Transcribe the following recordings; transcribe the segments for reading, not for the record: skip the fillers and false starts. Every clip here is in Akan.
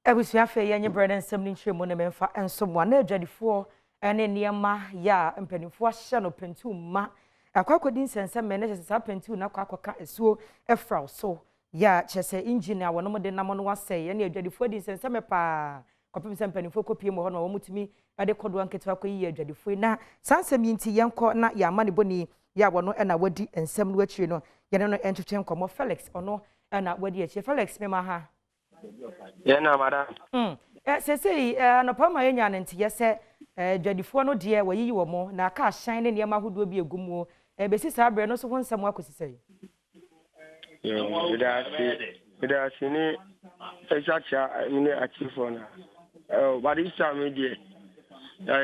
Abusua fe yenye bread and some nchwe mo ne memfa enso mo na adwadifo ene niema ya mpanifo ahye no pentu ma akwakodi nsense me ne sesa pentu na kwakoka esuo efraw so ya chese engineer wono de nam no wase ye ne adwadifo di nsense me pa kopim se mpanifo kopie mo ho no wo mutumi ade kodo anketewa koyi adwadifo na sansem yinti yenko na ya mane boni ya wono na wadi ensem no akire no ye ne no entwetwe nkomo Felix ono na wadi akire Felix me ma ha na madam. Sesei no pama yenya ntiye se dwadifo no de wayiyi wo mo na aka hyan ne niam ahodo bi egumu besi sa abre no so ho nsam akosisei. Midasi ni esacha ni achifo na. Badi time die.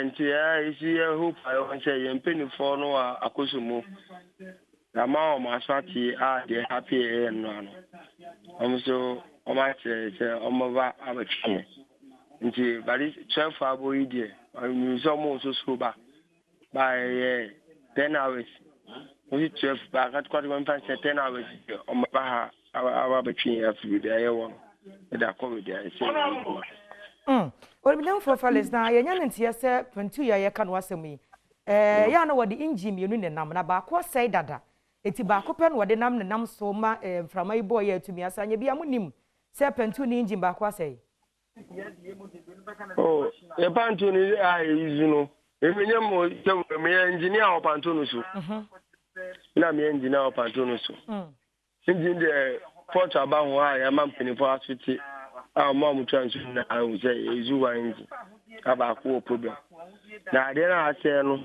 Nti ya isi hope I say yempenifo no akosumu. Na ma o masati de happy no. So say omova abetwe nti bari 12 abo idie so mo so ba by 10 hours only 12 ba kat kwat man pan 10 hours omova ha abetwe afi de ayewo da ko de say Ol bidan for Felix na yenya ntia se pentu ya ye ka no asemi ya na wodi engine mienu ne nam na ba ko sei dada eti ba ko pe no wodi nam ne nam so ma mframa ibo ya atumi asanya bia munim se pentu ni engine ba ko asei. E pantu ni izuno emenye mo me engineer o pantu no so na me engineer o pantu no so engine de port aba ho ya mampeni for asiti mom trans na I say izu wa engine aba ko problem na de na ase no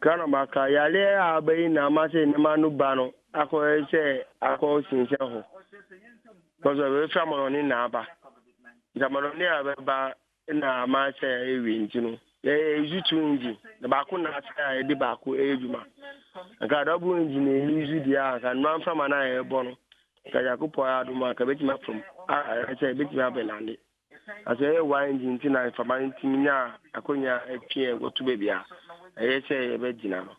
kana maka yale abai na ma se ni manu ba no akọ se akọ sinse ho because we family ni na aba Zamanoni abeba na ma se ewi ntino izu tu engine na ba ko na asa e de ba ko ejuma aka double engine izu dia aka no amfa mana e bo no ka yakopo Adom aka betima from say betima belande asa e wa engine tina fa nya akonya etwe go tu bebia e say e be gina no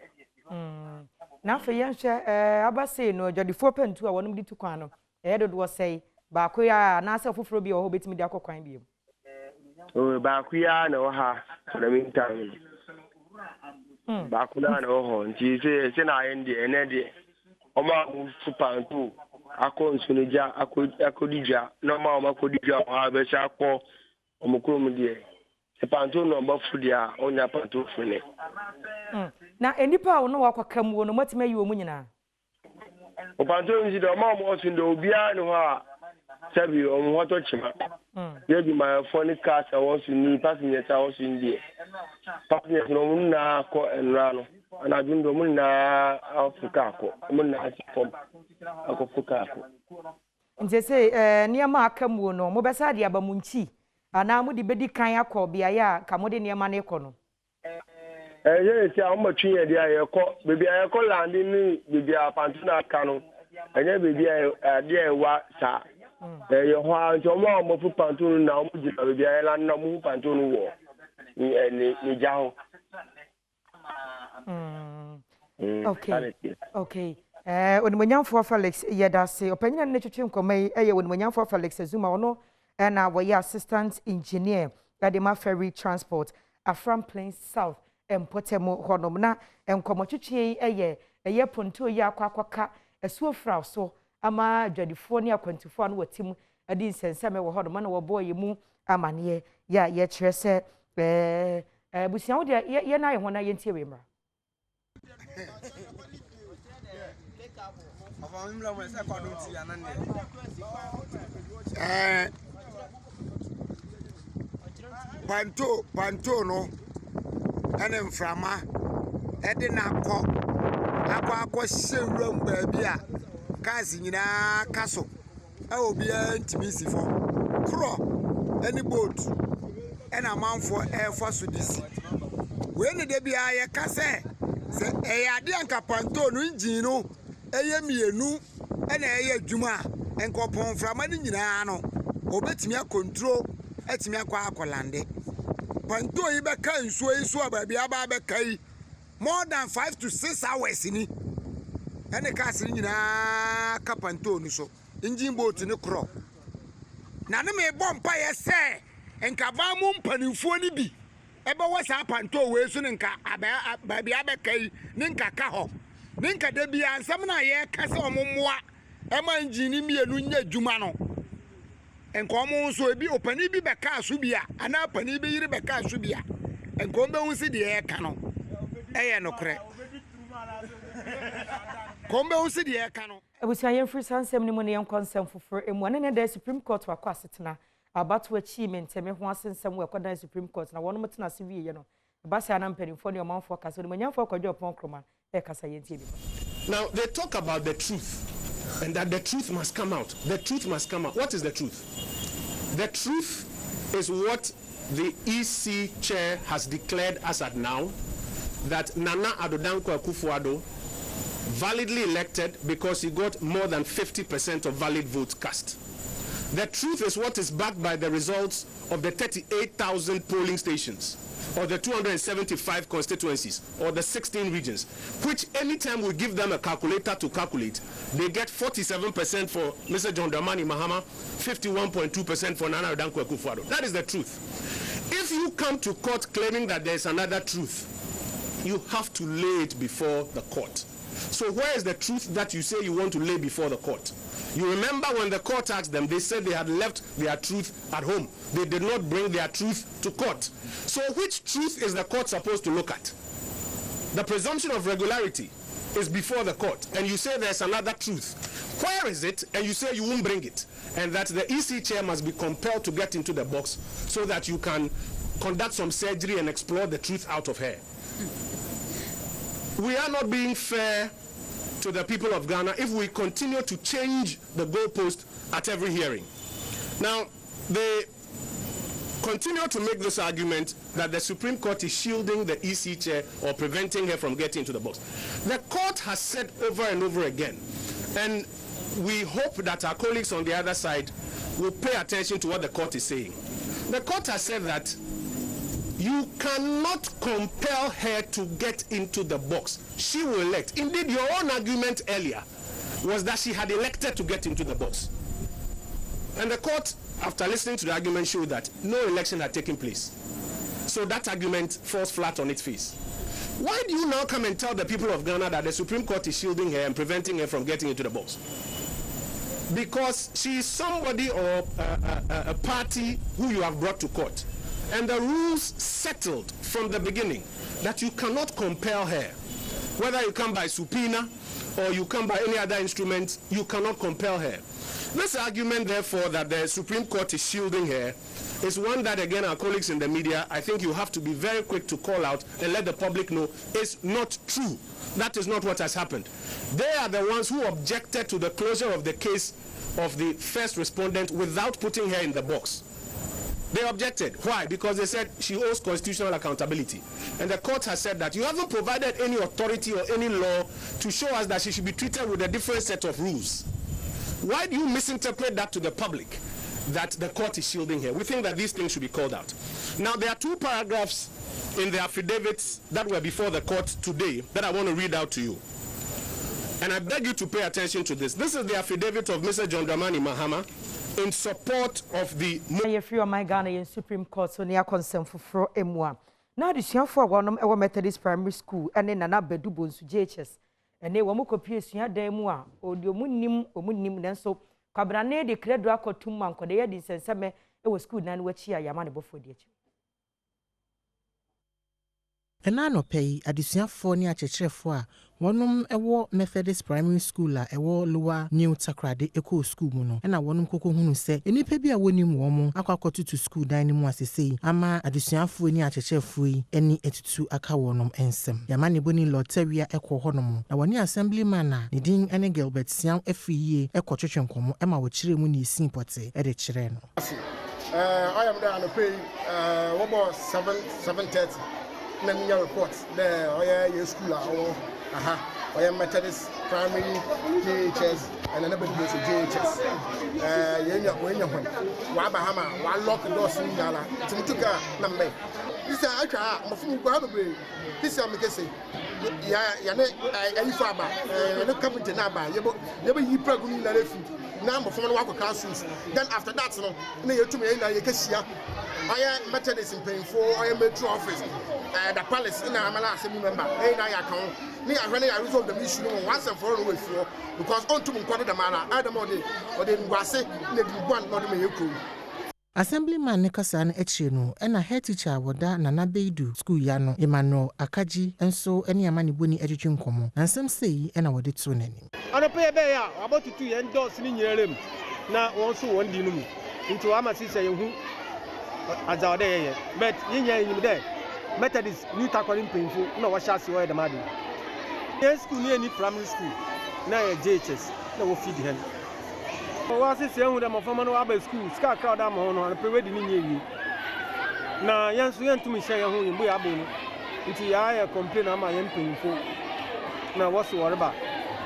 na fa yenhwe abase no dwadifo pentu a wonum di tu kwan no e dodo say ba ko ya na asa foforo bi o ho betimi di akokwan bi ba ko ya na o ha na mi time ba ko na o ho nti se na ende ene de o ma fu pantu akonsunija akodija no ma o ma kodija o ha be sha ko o mo kuro mu de se pantu no ba fu dia onya pantu fu ne na enipa o no wakokam wo no matime yi wo mu nyina o pantu nji de o ma mo so ndo obia ne ho a sabi o mo to chima ye bi my phone cars I want to need passengers I want to need passengers no mun na ko enra no na dundo mun na Africa ko mun na asipom Africa ko nje se niam akam wo no mo besa de abamunchi ana mo de bedi kan akọ bia ya ka mo de niam na eko no ye se a mo twin de aye ko bebi aye ko landi ni bebi a pantuna kanu enye bebi a de wa sa yo ho nti o mo fu pantunu na o mo jina bebi aye la na mo pantunu wo ni jaho okay onimonyamfo Felix yedase opanyina ne twetwe nkomai eye onimonyamfo Felix Azuma ono na wo ya assistant engineer Adom ferry transport Afram Plains South empotemo honom na enkomotwetwe eye ponto yi akwakwaka esuofra so ama dwadifo ne akwantifo no watim adi nsenseme wo honom na wo boye mu amane ya ye kire se busia wo de ye na ye ho na ye ntie we mra panto no ene mframa ede na akọ sewuram baabi a cars nyina kaso obi ntimi sifo kro any boat ena manfo for so disi we ne de bia ye kase se ade anka panto no engine no eye mienu ena eye adwuma enkopon frama ni nyina no obetimi control etimi akolande panto yi be kan nsuo yi so ababia aba be kai more than 5 to 6 hours ni ene cars nyina ka panto no so engine boat ni kro na ne me bompa ye se enka ba mu mpanimfo ni bi ebe wo sa panto we so ne nka ba bia be kai ne nka ka ho ne nka da bia ansam na ye ka se ommoa e ma njini mienu nya djuma no enka omo so ebi opani bi be ka so bia ana pani bi yiri be ka so bia enka ombe hu si de ye ka no eye no kre kombe hu si de ye ka no ebusia yen free sansem ni mu ne yen konsem foforo emu ne the Supreme Court wa kwasetena abatu achievement me ho asensem we kwadan Supreme Court na wono mutena se wie ye no basa na mpanimfo ne omanfo kasa ne manyamfo kwadwo pon kroma e kasa yentie bi. Now they talk about the truth and that the truth must come out. The truth must come out. What is the truth? The truth is what the EC chair has declared as at now, that Nana Addo Dankwa Akufo-Addo validly elected because he got more than 50% of valid votes cast. The truth is what is backed by the results of the 38,000 polling stations, or the 275 constituencies, or the 16 regions, which anytime we give them a calculator to calculate, they get 47% for Mr. John Dramani Mahama, 51.2% for Nana Addo Dankwa Akufo-Addo. That is the truth. If you come to court claiming that there is another truth, you have to lay it before the court. So where is the truth that you say you want to lay before the court? You remember when the court asked them, they said they had left their truth at home. They did not bring their truth to court. So which truth is the court supposed to look at? The presumption of regularity is before the court, and you say there's another truth. Where is it? And you say you won't bring it, and that the EC chair must be compelled to get into the box so that you can conduct some surgery and explore the truth out of her. We are not being fair to the people of Ghana if we continue to change the goalpost at every hearing. Now, they continue to make this argument that the Supreme Court is shielding the EC chair or preventing her from getting into the box. The court has said over and over again, and we hope that our colleagues on the other side will pay attention to what the court is saying. The court has said that you cannot compel her to get into the box. She will elect. Indeed, your own argument earlier was that she had elected to get into the box. And the court, after listening to the argument, showed that no election had taken place. So that argument falls flat on its face. Why do you now come and tell the people of Ghana that the Supreme Court is shielding her and preventing her from getting into the box? Because she is somebody or a party who you have brought to court. And the rules settled from the beginning that you cannot compel her. Whether you come by subpoena or you come by any other instrument, you cannot compel her. This argument, therefore, that the Supreme Court is shielding her is one that, again, our colleagues in the media, I think you have to be very quick to call out and let the public know is not true. That is not what has happened. They are the ones who objected to the closure of the case of the first respondent without putting her in the box. They objected. Why? Because they said she owes constitutional accountability. And the court has said that you haven't provided any authority or any law to show us that she should be treated with a different set of rules. Why do you misinterpret that to the public, that the court is shielding her? We think that these things should be called out. Now, there are two paragraphs in the affidavits that were before the court today that I want to read out to you. And I beg you to pay attention to this. This is the affidavit of Mr. John Dramani Mahama in support of the free on my Ghana in Supreme Court so near consent for M1. Now the young for one of Methodist Primary School and then another Bedubons JHS and they were more copious ya demua or the munim and so Cabrane declared Draco 2 months or the year in Seme it was school 9 which year Yamani before the Enano pay addition for near Chefwa. One ewo Methodist Primary School a ewo Lower New Takrade Eco School muno. Ena wonum koko hunu se enipa bi a wonim womo akwakoto to school dan mu asese ama adesuafo ni achechefo yi eni etutu aka wonom ensem. Yamane boni lotteria ekwo honom. Na woni assemblyman a ne din ene Gilbert Siam efiye ekotwetwe nkomo ema wo kire mu ni isin pote e de kire no. I am there on the pay about 7:30. Let me report there. Your school I am Methodist Primary JHS and another goes to JHS. enya hwan wa ba ha ma wa lock doors ni ala tumutuka na mbe isa atwa mafumu gwa bebre kisa mekese ya ne ayifa ba ne kapite na ba yebo yi pragu ni na refu na mafumu no wakoka sus then after that no na yetumi na yekesia aya Methodist in painful aya metro office the palace na amala assembly member na ya kan ni ahwene ya resolve the issue no once and for all way for because on to mkwado the mara Adom ode ngwase na dibuan no de meyekro Assemblyman ne kasa na echire no na head teacher woda Nana Beidu school ya no Emmanuel Akaji enso ene amane boni adwetwe nkomo ansem sei na wode to nani anope be ya abotutu ye endorse ni nyerem na won so won di no mu nti wa ma sise ye hu azawde ye but yinya yim de Methodist new takwari painful na wa sha se wo de madu ye school ni any primary school na ye JHS na wo feed hen wa sise hu de mo fama no wa ba school ska crowd am ho no pe wedi ni nyeyi na yansu yentumi hye ye hu yimbu ya bo no nti ya ye complain ama ye painful na wo so woreba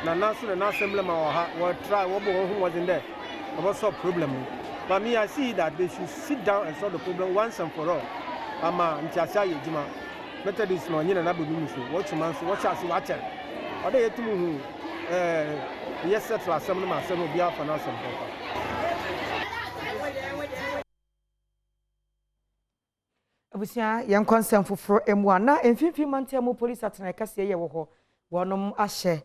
na naso na assembly ma wa ha wo try wo bo hu wasn't there about solve problem. But me, I see that they should sit down and solve the problem once and for all. Ama ntiasa ye juma. Methodist no nyina na bodu so. Watch man so watch as watch. Ode yetumu hu yes set to assembly ma assembly bia for na assembly. Abusia yan konsem foforo emu na emfimfi mantemu police atena kase ye wo ho. Wonom ahye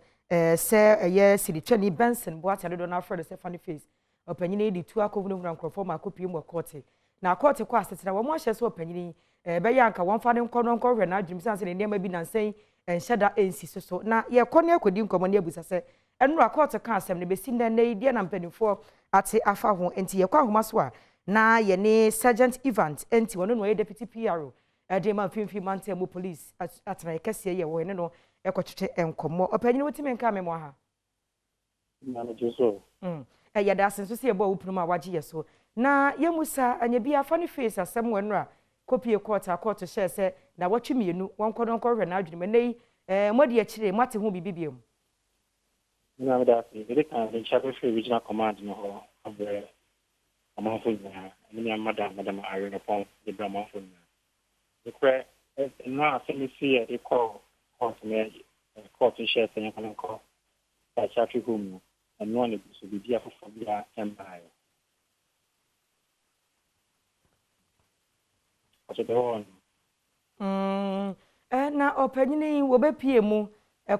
se eye siditwani Benson boata do na Fred Stephanie face. Opanyini di tu akovunu vuna nkrofo ma kopi mu court na court kwa asetena wo mo ahye so opanyini be ya nka won fa ne nkono hwe na adwum sanse ne nema bi nansen enhyeda ensi so na ye kɔ ne akodi nkomo ne abusa se enura court ka asem ne besi na ne die na mpanifo ate afa ho enti ye kwa ahoma so a na ye ne sergeant event enti wono no ye deputy PRO de ma mfimfi mantemu police atena kase ye wo ne no ekɔtwetwe enkomo opanyini wotime nka me mo ha na jeso ya da senso se ebo upunu ma waje yeso na yemusa anya bia fa ne face asem wenura kopie court share se na watwe mienu wonkodonko hwe na adwene nei modi akire mate ho bibibiem na me da se de kan the chapter regional command no ho abre amanfo na ni madam Irene Pong de amanfo na the cre na asem see e call court share se nkan call ta chapter home and one so be dia for bia empire na opanyini wo be pie mu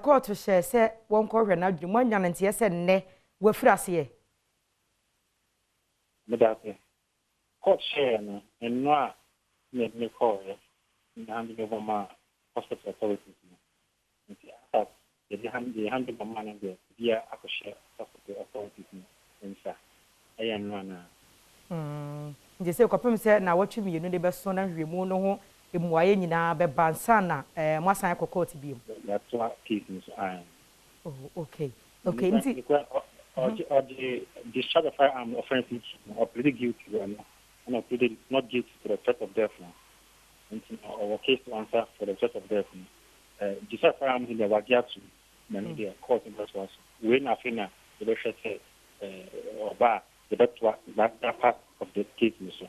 court share se wonko hwe na adwuma nya nte se nne wafirase ye me da se court share no and no me call na hand over ma hospital authorities nti ata the hand over ma na dia akoshare hospital authorities nsa ayan no na nje se kopem se na watwe mienu de beso na hwemu no ho emuaye nyina be bansa na mwasan kokoti biem that's what case is oh okay nti or the discharge of firearm offense or pleaded guilty and pleaded not guilty to the threat of death and our case to answer for the threat of death discharge firearm in the wagiatu many the court in this was when afina the bishop said or bar the that part of the case so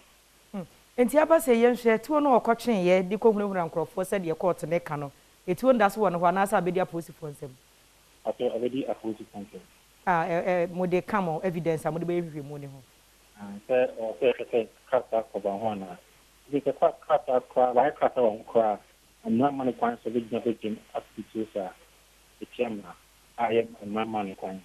enti aba se yenhwe tuo no okotwen ye di kohunahuna nkrofo se de court ne ka no etuo ndaso won ho na sa be dia posifo nsem after already approved consent mo de kamo evidence mo de be hwehwe mu ne ho say kata ko ba ho na di ka kata kwa ba kata won kwa amna man kwan so be jin activity sa etiamna ayem amna man kwan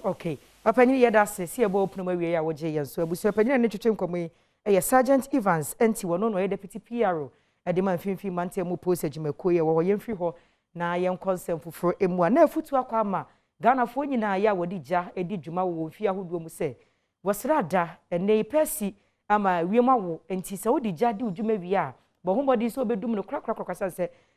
okay opanyini ye da se ebo opunu ma wie ya wo je yenso abusu opanyini ne twetwe nkomo ye sergeant Evans enti wono no ye deputy PRO de man finfi mantemu post agimako ye wo yemfi ho na ye nkonsem fufuro emu na afutu akwa ma Ghana fo nyina ya wodi gya edi dwuma wo fi ahodo mu se wosra da ene pesi ama wiema wo enti se wodi gya di dwuma wi a bo homodi so obedum no krakrakrakasa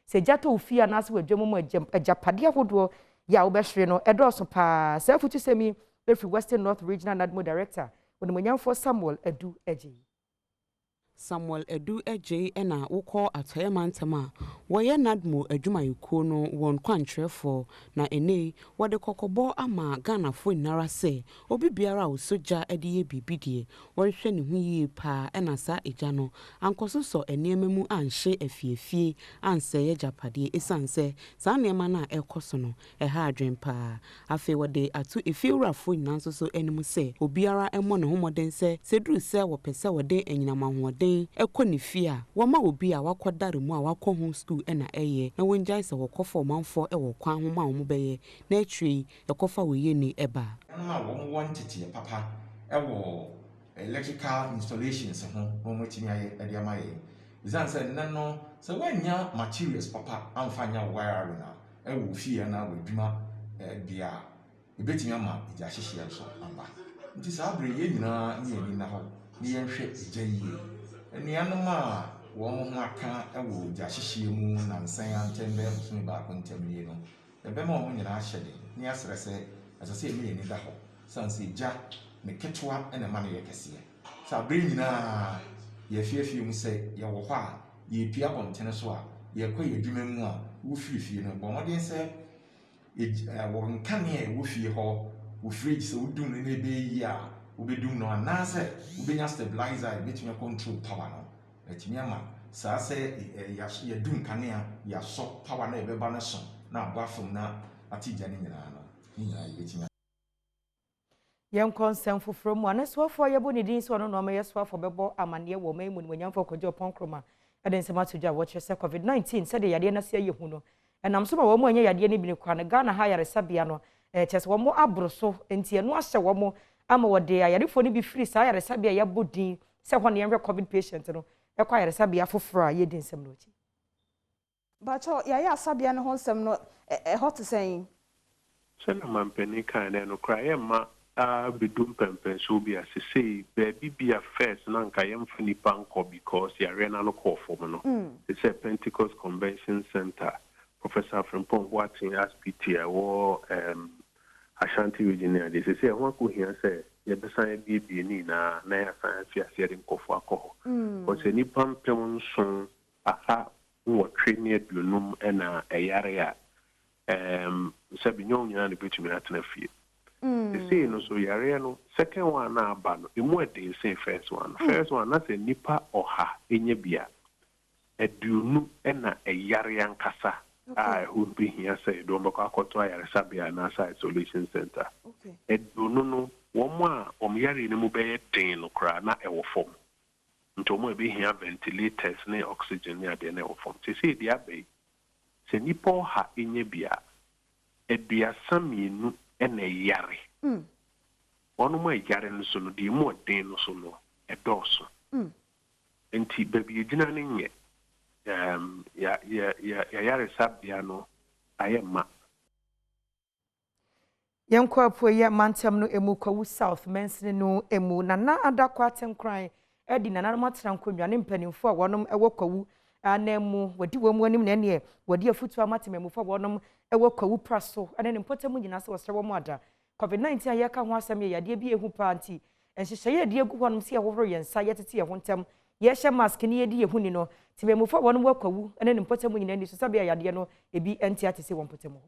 se gyato fi anase wadwam mu ajapade ahodo ya obehwere no edoso pa se afutu semi Free Western North Regional Admo Director, when Munyamfo Samuel Edu Eji. Samuel Edu Eje ena woko atoye mantama woye nadmo adwumayeko no won kwantrefo na ene wode kokobo ama Ghana fo nara se obi biara osoja ediye bibidie wohwe ne hu yie pa ena sa eja no ankoso so enememu anhye afiefie anse ye japade esanse sa nema na ekoso no eha adwen pa afi wode atu efiewrafo nanso so enimu se obiara emo ne homoden se seduru se wo pese wode enyinamahoden ekonifia wama obi a wakodare mu a wakọ home school ena eye na wonjai se wokofo manfo ewo kwan ho ma wo beye na atwi ekofa woye ni eba na wo wantete papa ewo electrical installations ho wo motimi aye ade amaye izan se nno se wanya materials papa amfanya wiring na ewo fie na wadwuma bia ebetimi ama ija hyehye so amba nti sa abre ye nyina ni ani na ho ni yenhwe ija yie enianoma won ho aka ewo ija hyehye mu na nsan antembe so ba kontamie no ebema wo nyina ahyede ni asrese asase emi ni da ho sanse ija ne ketwa ena ma ne yekese sa abre nyina ye fiefie mu se ye wo ho a ye pia kontene so a ye kwa ye dwuma mu a wo fiefie no bo modin se wo nkane wo fie ho wo fridge se wo dum ne be yi a wo be dum no anase wo be nya stabilizer betumi control power no etimi ama sa se ya dum kane a ya so power na e be ba na so na abafom na atija ne nyina no ni nyina ye betimi yen konsem foforo mu anesoafo yebo ne din so no no ameyesoafo bebo amane wo mai mu nyamfo kojo ponkroma eden matoja watch se covid-19 se de yade na se yehu no enam so ma wo mu anya yade ne bi ne kwa na Ghana ha yare sabia no chese wo mu abroso entie no ahye wo mu ama wo de ayarefo ne bi free sa yare sabia ya bodin se ho ne yenhwe covid patient no e kwa yare sabia foforo a ye din sem no chi bacho ya sabia no ho nsem no hot saying se na mampeni kan no kraye ma bedum pempen so bi asese baby bia first na nka yemfa nipa nko because ya rena no call for no it's a Pentecost Convention Center Professor Frimpong Watson SPT wo Ashanti Virginia they say won ko hia say ye be san bi ni na ya san fi ase de nkofo akọ ho so nipa mpem nson aha wo training adunum na eyare a se binyo nyina ne betumi atena fie they say no so yare no second one na aba no emu ede say first one na say nipa oha enye bia adunu na eyare ankasa would be here say do mbako akoto ayare sabia na sa isolation center adunu no womo a omyare ne mu be den no kra na ewo fom nto mo be here ventilators ne oxygen ne ade na ewo fom say dia be se nipa oha enye bia edua samienu ena yare onu mo yare no so no di mo den no so no edoso enti baby ejina ne nye ya yare sabia no ayema yankwa po ya mantem no emu kwawu south mensini no emu nana adakwa atenkran edi nana matran konwa ne mpanimfo a wonom ewo kwawu anemu wadi wom anim na ne wadi afutu amatememufo wonom ewo kwawu praso ane ne mpotamu nyina se wosre wo ada covid-19 ayaka ho asem ye yade bi ehu panti enhyehyeye ade egu honom se yeworo yensa yetete ye hontem ye hye mask ne yedi yehu ni no tememufo wonom wakwawu ane ne mpotamu nyina ni so sabe yade no ebi enti atese wo mpotamu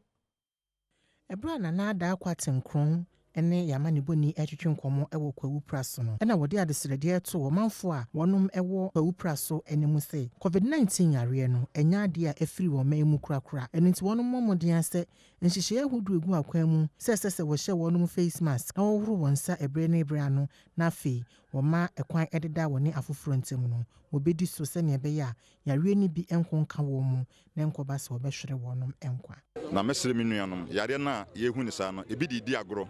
ebra nana ada akwatenkron ene yamani boni etwetwe nkomo ewo kwawu praso no ena wodi adesrede eto wo manfo a wonom ewo kwawu praso ene mu se covid-19 yare no enya ade a efiri wo man mu kurakura ene nti wonom momodin ase nhyehyeye ahudu egu akwan mu sesese wo hye wonom face mask na wo huru wonsa ebre na ebre ano na fe wo ma ekwan ededa wo ne afoforo ntem no wo bedi so se ne ebe ya yare ni bi enkonka wo mu na enkoba se wo behwere wonom enkwa na mesere minuanom yare na yehu ni sa no ebi di agro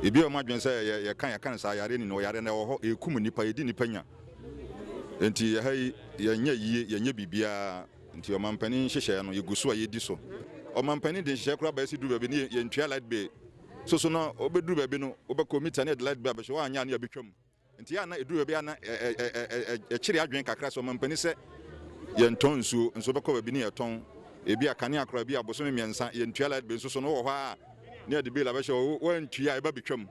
ebi o madwen say ye kan sa yare ni no yare na wo ho ekum nipa edi nipa nya enti ye hai ye nya yie ye nya bibia enti o mampani hyehye no ye guso a ye di so o mampani de hyehye kura ba si duru ba bi ni ye ntwa light bay so no obeduru ba bi no obekọ mita na light bay ba hye wa anya na abetwam enti ya na eduru ba bi ana kire adwen kakra so mampani se ye nton nso bekọ ba bi ni ye ton ebi akane akra bi aboso miensa ye ntwa light bay so no wo ho a ne de bi la ba hye wo ntua e ba betwam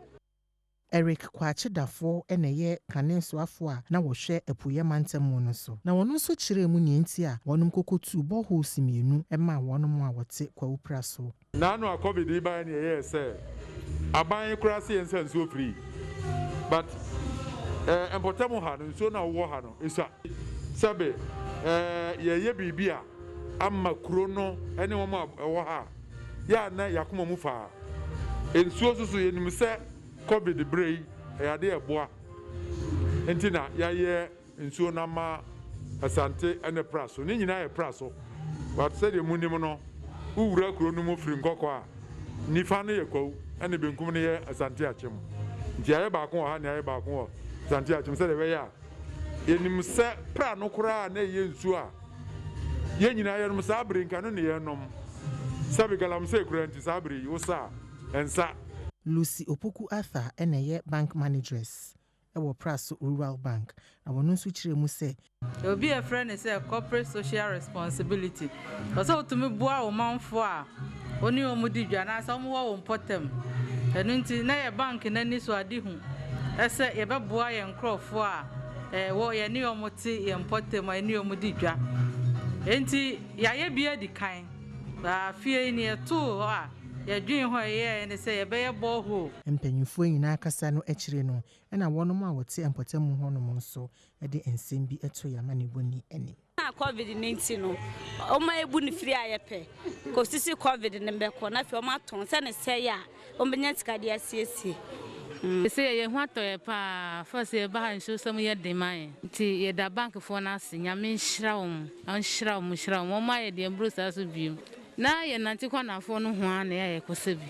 Eric Kwachidafo eneye kanesoafo a na wohwe epuye mantam no so na wono so kire mu nenti a wonom kokotu boholes mienu ema wonom a wote kwawupra so na no covid iban ne ye say aban kurase yensa nso free but empotamu ha no nso na wo ha no isa sabe ye bibia amma kuro no ene wo ma wo ha ya na yakoma mu fa ensuo susu yenim se covid brei yade eboa entina ya ye nsuo na ma asante ene praso ni nyina ye praso but said the munim no uwura kuro no mu firi nkokọ a nifa no ye kwaw ene benkum no ye asante achem nti aye ba ko ha ne aye ba ko asante achem se de be ya yenim se pra no kura na ye nsuo a ye nyina ye no sa brinka no ne ye nom sabi galam se kura nti sabri usa ensa Lucy Opoku Arthur eneye bank managers ewo Praso Rural Bank na wono nso kire mu se there will be a friend say corporate social responsibility so to me boa o manfo a oni o mudi dwa na so mo wo potem enu nti na ye bank na ni so ade hu ese ye be boa ye nkrofo a wo ye ni o moti ye potem a ni o mudi dwa enti ya ye bia di kan ba fie ni eto a yadwin ho ye ne se ye be ye boho empanyufo nyina akasa no akire no na wonom a wote empotamu honom nso de ensem bi eto yamane boni ani na covid-19 no o ma ebu ni free ayepe ko sisi covid ne be ko na fi o ma ton se ne se ya o benya tikade asiesie se ye hu atoye pa first ye ba nso som ye de man ti ye da bank fo na asinya me nhyira wo ma ye de mbro sa so biom na ye nanti kwa na fo no ho ana ye kosebi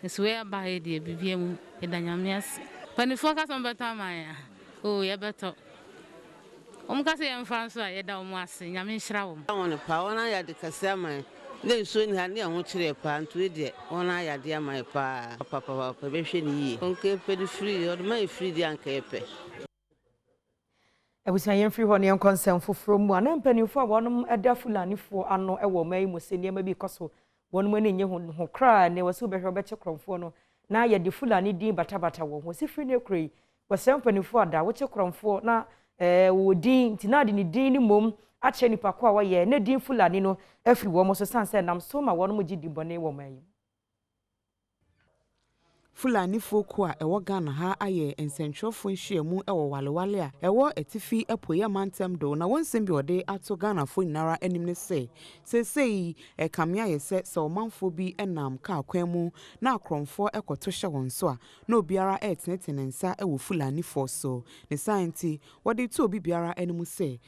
eso ye ba ye de bibiem ye da nyame as panifo ka so beta man o ye beto ka se ye mfa so ye da mo ase nyame nhyira wo won pa wona ya de kase man le so ni ha ne ho kire pa nto de wona ya de man pa papa be hwe ni yi onke pe free or my free di anka ye pe Ebusia yen free ho ne konsem foforo mu ana mpanimfo a wonom eda fulanifo ano ewo mai mu se niam bi koso wonom ani nye ho kra ne wase obehwe obeche kromfo no na ye de fulani din batabata wo ho se free ne kroi wase mpanimfo ada wo che kromfo na wo din ntina de ni din ni mom a che nipa ko a wo ye ne din fulani no afiri wo mo so sanse nam so ma wonom gi di bone wo mai Fulani folk a ewo Ghana ha aye ensentwofo nhyiamu ewo walewale a ewo etifi epoye mantem do na wonsem bi ode ato Ghana fo nyinara anim ne sei kamia ye se omanfo bi enam ka akwan mu na akromfo ekoto hye won so a na obiara etenetene nsa ewo Fulani fo so ne science wode to obi biara anim se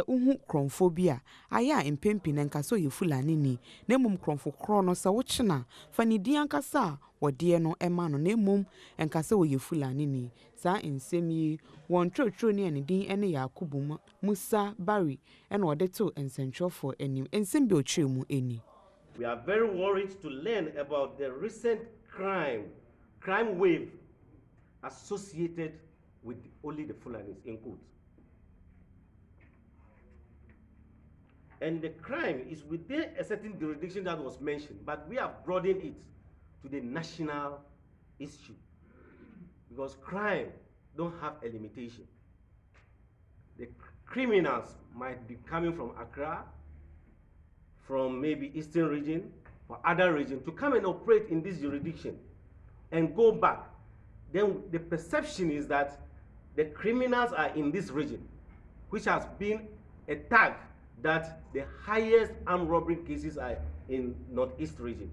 uhu kromfo bi a aya empempi ne nkaso ye Fulani ni na mum kromfo kro no se wo kyena fani di ankasa wode no ema no na mum enkasa wo ye Fulani ni sa ensem yi won trotro ni anidin ene Yakubu Musa Barry ena wode to ensentwofo enim ensem bi ochiremu eni. We are very worried to learn about the recent crime wave associated with only the Fulanis in quotes. And the crime is within a certain jurisdiction that was mentioned, but we have broadened it to the national issue because crime don't have a limitation. The criminals might be coming from Accra, from maybe Eastern region or other region to come and operate in this jurisdiction and go back. Then the perception is that the criminals are in this region, which has been a tag that the highest armed robbery cases are in Northeast region.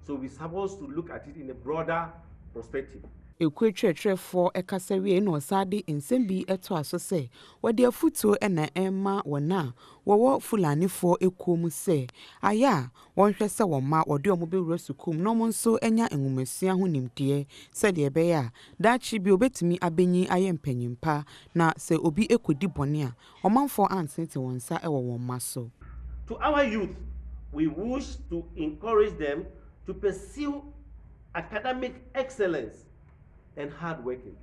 So we're supposed to look at it in a broader perspective. Ekwetwetwefo ekasawie no sade ensembi eto aso se wode afuto ena emma wona wo Fulani fo ekom se aya wonhwe se wo ma wode omo bewura sukum no mo nso enya enwumasua ho nimde se de ebe ya dachi bi obetimi abenyi aye mpanyimpa na se obi ekodi bone a omanfo ansente wonsa ewo won maso. To our youth, we wish to encourage them to pursue academic excellence and hard working.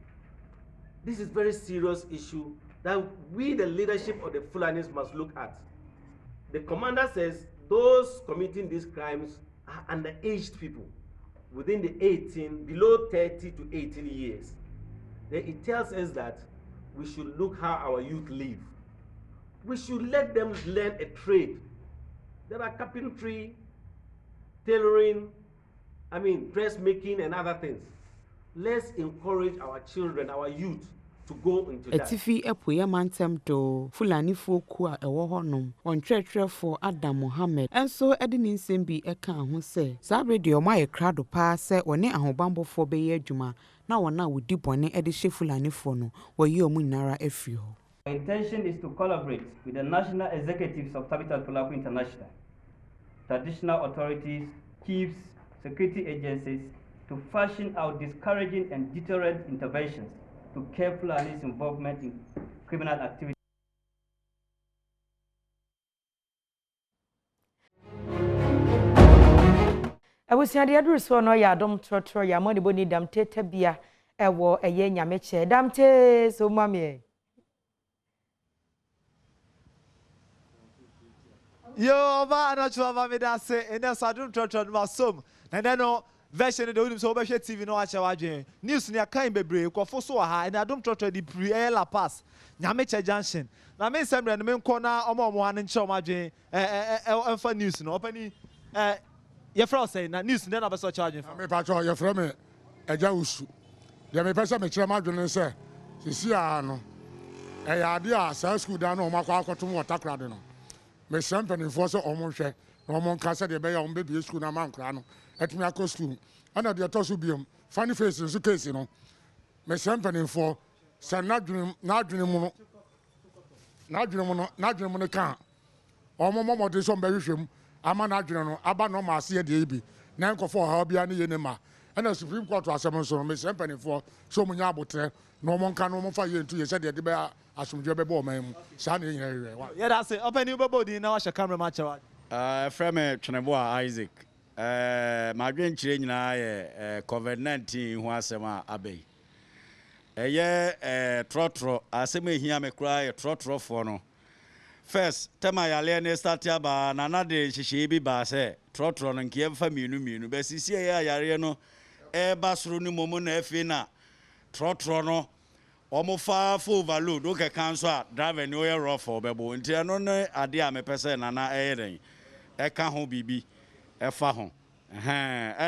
This is a very serious issue that we, the leadership of the Fulanis, must look at. The commander says those committing these crimes are underaged people. within the 18, below 30 to 18 years, then it tells us that we should look how our youth live. We should let them learn a trade. There are carpentry, tailoring, dressmaking and other things. Let's encourage our children, our youth, to go into that. Etifi epoya mantem do Fulani folk a ewo honom ontwetwefo Adam Mohammed enso ede ne nsem bi eka ho se sa radio ma ye krado pa se woni ahobambofo be ye adwuma na wona wodi bone ede hye Fulani fo no woyi omu nyinara afiri ho. Our intention is to collaborate with the national executives of Habitat for Life International, traditional authorities, chiefs, security agencies to fashion out discouraging and deterrent interventions to curb Fulani's involvement in criminal activity. I was saying the address no ya Adom trotro ya money boni dam tete bia ewo eye nyameche dam te so mami. Yo ma na chwa ma me da se ene so Adom trotro ma som na den no version de unim so be hwe TV no ache wadwen news ni akan bebre kwofo so ha ene Adom trotro di pre la pass nyameche junction na me sembre no me nko na omo ha ne nche omadwen emfa news no opani your friend say na news na be so charging for me patcho your friend me eja usu de me pese me kire ma dwene se sisi a no ya ade a sa school da no makwa akotom water no me champagne for so omonhwe na omon ka se de be ya ombe bi school na mankra no etumi akọ school ana de to so biom funny face so case no me champagne for sa na dwene mu no kan omomo de so mbe hwehwem ama na adwene no aba no ma ase de ebi na nkofo ha bia ne yene ma ana Supreme Court asem so me champagne for so munya abotre na omon kan no mo fa ye ntu ye se de be asomdwe be bo man mu sa na yin hewe yeah that's it open you body na wa camera ma chewa frame Twenebo Isaac ma dwen kire nyina ye COVID-19 ho asem a abei trotro asem ehia me kra ye trotro for no first tema yale ne start aba na de hihye bi ba se trotro no nke emfa mienu be sisi ya yare no basoro ni momo na afi na trotro no omofa full overload o ke kan so a driver ni o ye rough obebo nti no ne ade a me pese na eyeden ka ho bibi fa ho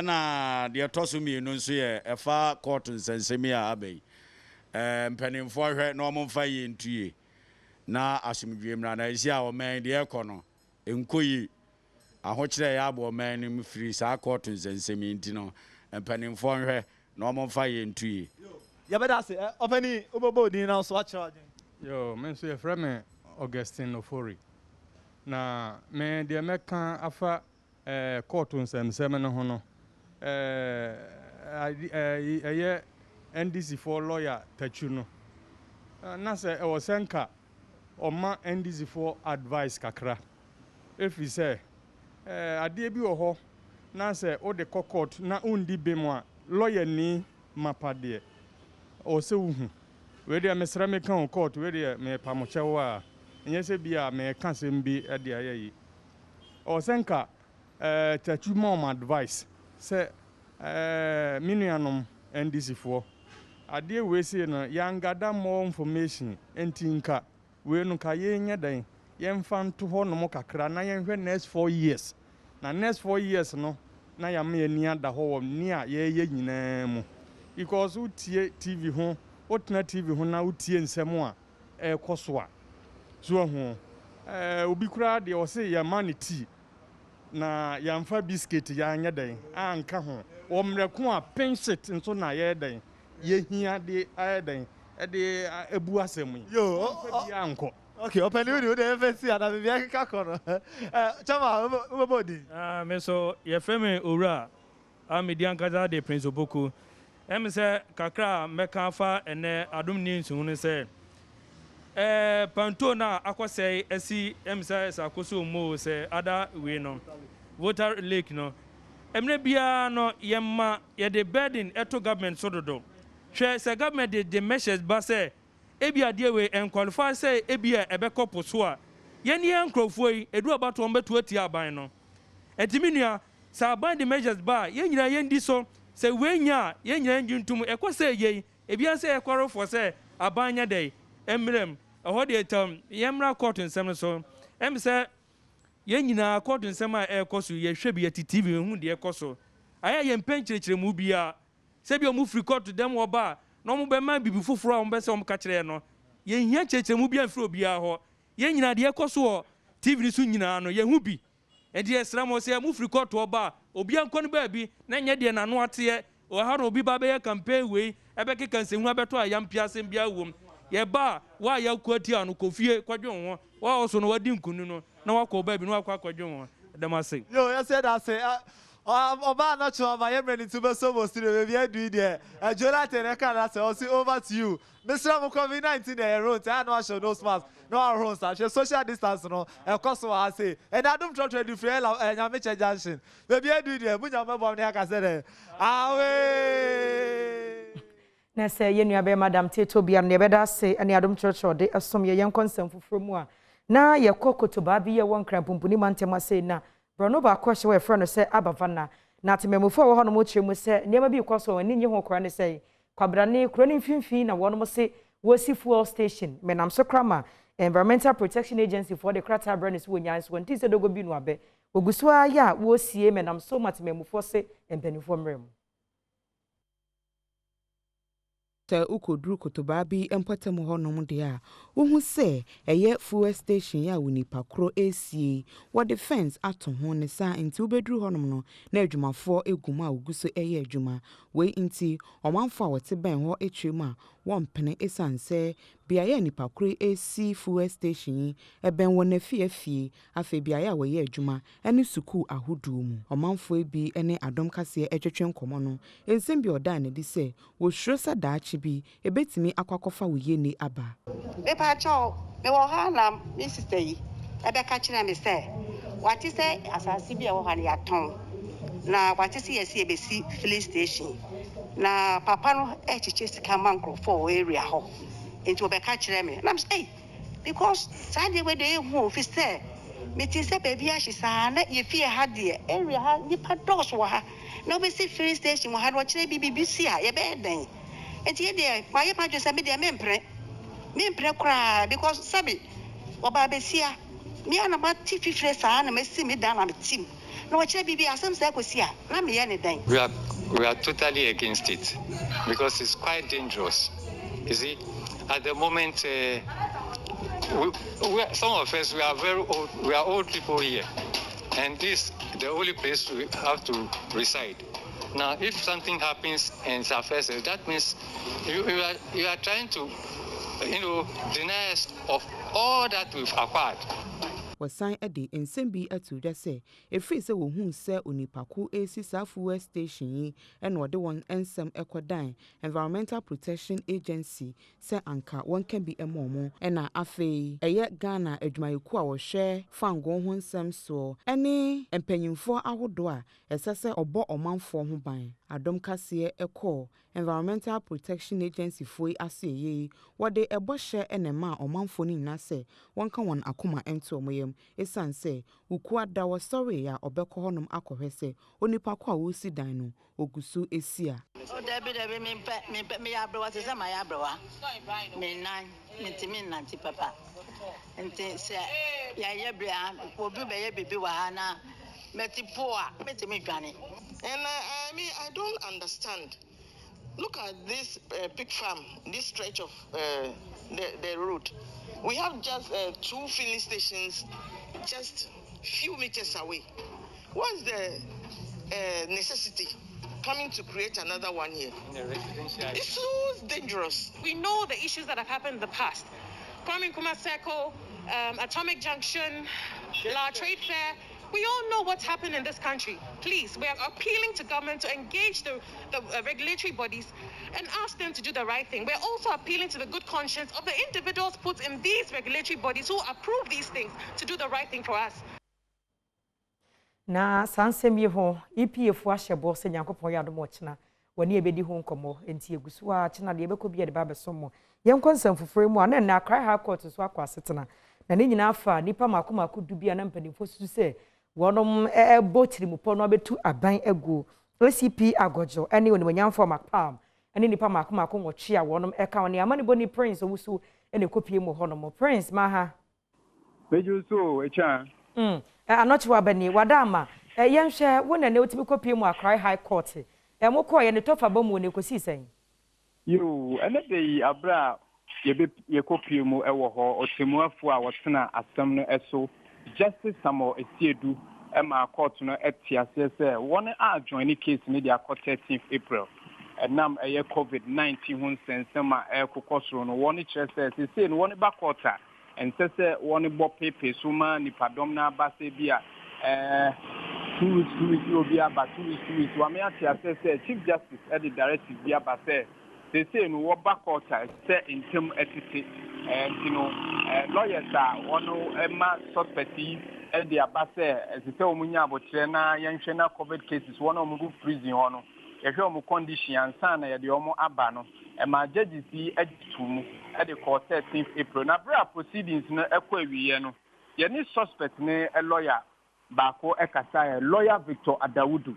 na de toso mienu nso ye fa court nsensemi a abai mpanimfo hwe na omfa ye ntue na asomdwe mra na isi a o man de ekono enkoyi ahokyere ya abo man ni mfiri sa court nsensemi nti no mpanimfo hwe na omfa ye ntue ya beda se openi obobo din na so acha yo men so ye frame Augustine Ofori na me de meka afa court nsensem no ho no NDC for lawyer tachu no na se e was senka oma NDC for advice kakra if we say ade bi wo ho na se o de court na undi bemu a lawyer ni mapade o se uhu we de mesra me kan court we de me pamochewo a enye se bia me kan se mbi e de ayi o senka tachu mom advice se minuanom NDC for ade we say no yangada more information entinka we no ka yenya dan yemfa nto ho no kakra na yenhwe next 4 years na next 4 years no na ya me ani ada ho ni a ye nyina mu because utie TV ho otna TV ho na utie nsem a ekoso a so ho obi kura de o say ya manity na yamfa biscuit ya anya dan anka ho o mreko a pensit nso na ye dan ye hia de ayedan e de ebu asem yo ya anko okay open you dey face ada be ka kono chama ubodi me so ye frame owura amedian kaza de Prince Oboku se kakra meka fa ene Adom ni nsu ne se panto na akosei esi se sakoso mo se ada we no water lake no emre bia no yemma ye de burden eto government sododo hwe se government de measures ba se ebia de we en qualify se ebia ebekọ so a ye ne enkrofo yi edu abato on betu atia aban no etiminua sa ban the measures ba ye nyina ye ndi so se wenya ye nyina njuntum ekose ye ebia se ekwaro for se abanya dey emrem eho de tam yemra court nsem so em se ye nyina court nsem a ekoso ye hwe bi TV hu de ekoso aya ye mpenkyerkyere mu bia se bi omu free court dem oba no mu be ma bibi foforo a omu be se omu ka kyere no ye hia kyerkyere mu bia mfiri obia ho ye nyina de ekoso TV ni so nyina no ye hu bi e de esra mo se mu free court oba obia nkɔ no ba bi na nye de na no ate o ha no obi ba be campaign we ebe ke kan se hu abeto ayam piase bia wom ye ba wa ya kwati anu kofie kwadwon ho wa oso no wadi nkunu no na wakɔ ba bi no akɔ akwadwon ho demase yo you said that say Oba not sure my embryo to be so most baby do there. Jonathan Ekana say also over to you. Mr. COVID-19 the road I no show no mask no our social distance no e cost I say and Adom church ready free Nyame junction. Baby do there bunya mebo ne aka say there. Awe na say ye nua be madam Teto bia ne beda say ane Adom church ode asom ye konsem foforo mu a na ye kokoto ba bi ye won krampompuni mantema say na Brono ba kwahye we frɛ no sɛ abavana na tememufo wo hono mo kyerɛ mu sɛ niam bi kɔso ani nye ho kora ne sɛ kwabrane kuro ne mfimfini na wɔno mo se wosi fuel station menam so krama Environmental Protection Agency for the krata brand so wonya so nti sɛ dogo bi no abe oguso aya wo sie menam so matememufo se empanifo mrem ta ukodru kotoba bi empatem ho nom de a wo hu se eye fuel station ya wonipa kro esie wo defense ato ho ne sa nti ubedru ho nom no na adwumafo eguma oguso eye adwuma we nti omanfo a wote ben ho etwem a won pene esanse biaye nipa kro esi fuel station eben wo na fie afa biaye a woye adwuma ene suku ahodu mu omanfo ebi ene Adom Kasee etwetwe nkomo no ensem bi oda na di se wo hwero sa daachi bi ebetimi akwakofa wo yene aba Epa cho me wo ha na mi sister yi ebe ka kire me se wati se asasi bi e wo ha ya ton na wati se yesi ebesi filling station na papa no echiche sika mankro for area ho enti obe ka kire me na say because sade we dey hu office me ti se baby a hisa na ye fie ha de area ha nipa dos wo ha na obesi filling station wo ha wo kire BBC a ye be den enti ye de ma ye pa jo se me de me mpre kra because sabi oba besia me ana ma ti fifre sa na me si me dan na me team no wa kire bibi asem sa kosia na me ye ne dan we are totally against it because it's quite dangerous. You see, at the moment some of us we are very old, we are old people here, and this the only place we have to reside. Now if something happens and it affects us, that means you are trying to deny us of all that we've acquired. Wasan edi ensembi atu da se efri se wo hu se onipako esi sa fuel station yi ene wode won ensem ekodan Environmental Protection Agency se anka won kan bi emomo ena afei eye Ghana adwumayeku a wo hwe fango ho nsem so ene empanyimfo ahodo a esese obo omanfo ho ban Adom Kasee ekọ Environmental Protection Agency foi aseye wode ebo hye enema omanfo ni na se won kan won akoma ento omoyem esanse ukua da wo sorry ya obekọ honom akọhwe se onipa kwa wo si dan no ogusu esia o debi me ya bro se ma ya bro me nan me nanti papa enti se ya ye bra obi be ye bibi wa ha na metipo a metimi dwane. And I don't understand. Look at this pig farm, this stretch of the road. We have just 2 filling stations just few meters away. What's the necessity coming to create another one here? It's so dangerous. We know the issues that have happened in the past. Kwame Nkrumah Circle, Atomic Junction, La Trade Fair. We all know what's happened in this country. Please, we are appealing to government to engage the regulatory bodies and ask them to do the right thing. We're also appealing to the good conscience of the individuals put in these regulatory bodies who approve these things to do the right thing for us. Na sansem ye ho EPF ahye se nyankopon ya domo chena wani ebedi ho nkomo enti egusu a chena de ebekọ bi de ba besomo yenkonsam fufure mu ana na Accra High Court so akwa setena na ne nyina afa nipa makomaku du bia na mpanimfo su se wonom botiri mu po no betu aban egu OCP agojo ene onimanyam for macpam ene nipa makoma nwotwe a wonom eka woni amane boni prince owusu ene kopie mu honom prince maha beju so echa anochi wabani wadama yenhwe wona ne otimi kopie mu Accra High Court mokọ ye ne tofa ba mu ne kosi sen yo ene de abra ye kopie mu ewo ho otemuafo a wotena asem no eso Justice Samuel Esiedu Emma Court no etiase se one a join case ni dia 13th April enam eye COVID-19 hun sensema kokosoro no one chere se no one ba court and se one bo pepe suma ni padom na base bia 2 weeks obi aba 2 weeks wa me atiase se Chief Justice the directive bia ba se they say no what back court say in term ethics and lawyers are one Emma suspect and the abase as the omunya abotre na yenhwe na COVID cases one omu prison hono yehwe omu condition ansa na ye de omu aba no Emma judges yi agitum at the court 13th April na bra proceedings no ekwa wiye no ye ni suspect ne a lawyer baako ekasa lawyer Victor Adawudu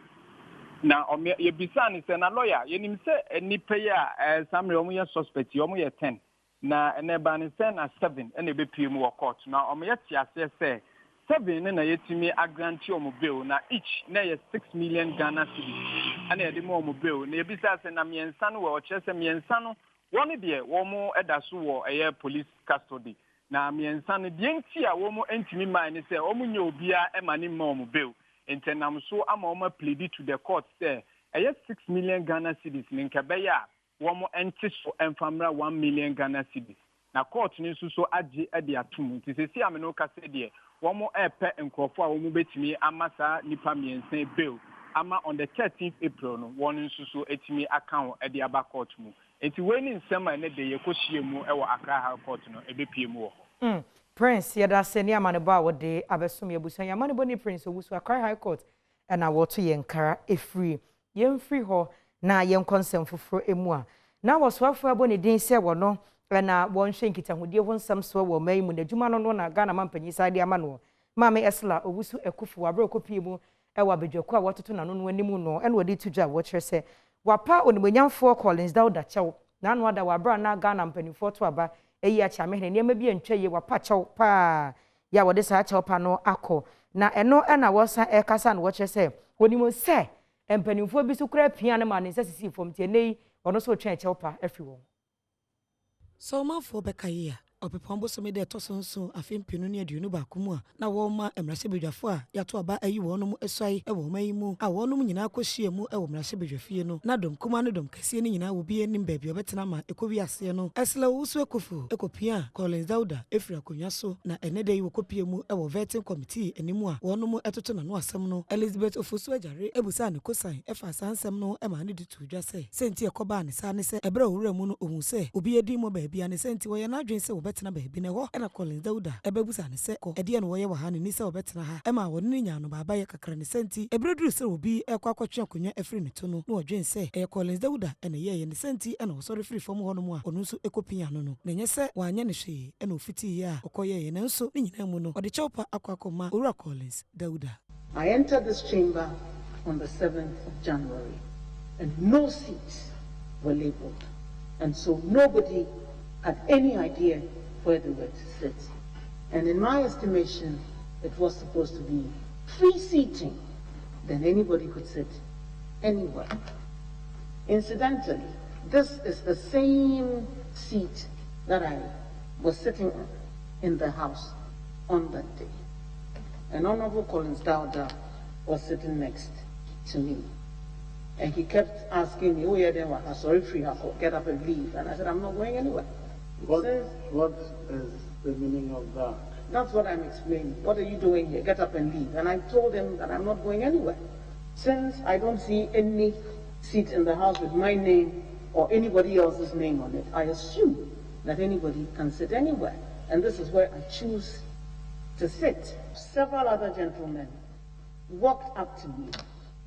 na ye bisa ni se na lawyer ye nim se nipa ya samre omu ye suspect omu ye 10 na ene ba ni se na 7 ene be pie mu court na omu ye tiase se 7 na yetimi agranti omu bill na each na ye 6 million Ghana cedis ana ye de mo omu bill na ye bisa se na miensa no wo kire se miensa no woni de wo mu edaso wo eye police custody na miensa no de nti a wo mu entimi man ni se omu nya obia e mani ma omu bill intenam so ama oma plead to the court say 6 million Ghana cedis ni nkabeya wo mo enti so enfamra 1 million Ghana cedis na court ni so age e de atum nti se si ameno ka se de wo mo epe nkrofo a wo mo betimi amasa nipa miensa bill ama on the 13th April no won so etimi account e de aba court mu enti we ni nsema ne de ye kohie mu e wo Accra High Court no e be pie mu wo Prince yada seni amane ba wode abesom yebusan yamane boni Prince owusu Accra High Court na woto yenkara efri yemfri ho na yenkonsem foforo emu a na wosoafo abone din se wono na wonhwe nkitahudie ho nsam so wo mai mu na dwuma no na Ghana mampanyi sade amano mame esla owusu ekufu wabro kopie mu ewa bedwako a wototo na no animu no ene wodi tudwa wo kire se wapa onimonyamfo Collins Dauda chew na no ada wabra na Ghana mpanifo to aba eyi acha mehne niam bia ntwaye wapa chew pa ya wode sa chew pa no akọ na eno na wosa ekasa na wo kire se onimo se mpanifo bi so kura pia ne ma ne sesisi fom tie nei ono so twa chew pa afri wo so manfo bekaye opepombo so me de tosonso afempinu ne aduonu ba komu a na wo ma emrase bedwafo a yato aba ayi wonum esoi e wo mayimu a wonum nyina akohie mu e wo mrase bedwafie no na dom kuma no dom kase ne nyina wo bie nim ba bia obetena ma ekowi ase no esla wusu ekofu ekopia Collins Dauda efra konwa so na enede yi wo kopie mu e wo vetting committee enimu a wonum etoto na no asem no Elizabeth Ofosu ajare ebusa ne kosan efa sansem no e ma ne ditu dwa se senti ekoba ne sa ne se ebra owura mu no ohun se obi edi mo ba bia ne senti wo ye na adwen se wo betena ba bi ne ho e na Collins Dauda ebebusa ne se ko ede ne wo ye wo ha ne ni se wo betena ha e ma wo ne nya no baba ye kakra ne senti ebreduru se obi ekwakotwe akonwa efri ne to no na odwen se e Collins Dauda ene ye ne senti e na osori free from ho no mu a onu nso ekopia no no ne nye se wanye ne hwe e na ofiti ye a okoye ye ne nso ne nyina mu no ode chawpa akwakoma owura Collins Dauda. I entered this chamber on the 7th of January and no seats were labeled, and so nobody had any idea where they were to sit. And in my estimation, it was supposed to be free seating, then anybody could sit anywhere. Incidentally, this is the same seat that I was sitting on in the House on that day. And Honorable Collins Dauda was sitting next to me. And he kept asking me, oh yeah, then what? Sorry, free, I get up and leave. And I said, I'm not going anywhere. What is the meaning of that? That's what I'm explaining. What are you doing here? Get up and leave. And I told him that I'm not going anywhere. Since I don't see any seat in the House with my name or anybody else's name on it, I assume that anybody can sit anywhere. And this is where I choose to sit. Several other gentlemen walked up to me,